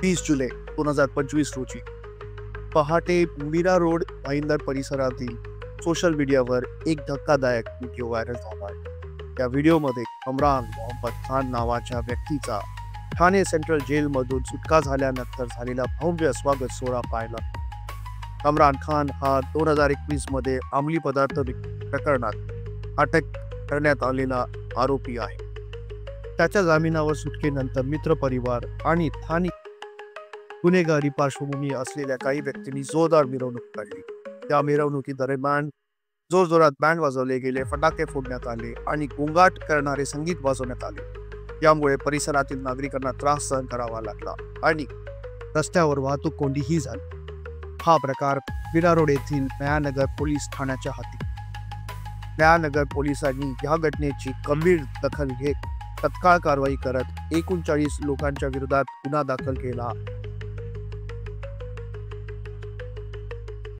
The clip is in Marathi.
20 जुलै 2025 रोजी पहाटे मीरा रोड भाईंदर परिसरातील सोशल मीडियावर एक धक्कादायक व्हिडिओ व्हायरल झाला आहे. या व्हिडिओमध्ये इम्रान मोहम्मद खान नावाच्या व्यक्तीचा ठाणे सेंट्रल जेलमधून सुटका झाल्यानंतर झालेला भव्य स्वागत सोहळा पाहिला. इम्रान खान हा 2021 मध्ये अंमली पदार्थ प्रकरणात अटक करण्यात आलेला आरोपी आहे. त्याच्या जामिनावर सुटकेनंतर मित्रपरिवार आणि स्थानिक गुन्हेगारी पार्श्वभूमी असलेल्या काही व्यक्तींनी जोरदार मिरवणूक काढली. या मिरवणुकीदरम्यान जोरजोरात बँड वाजवले गेले, फटाके फोडण्यात आले आणि गोंगाट करणारे संगीत वाजवण्यात आले. यामुळे परिसरातील नागरिकांना त्रास सहन करावा लागला आणि रस्त्यावर वाहतूक कोंडीही झाली. हा प्रकार मीरा रोड येथील नयानगर पोलीस ठाण्याच्या हाती. नयानगर पोलिसांनी या घटनेची गंभीर दखल घेत तत्काळ कारवाई करत 39 लोकांच्या विरोधात गुन्हा दाखल केला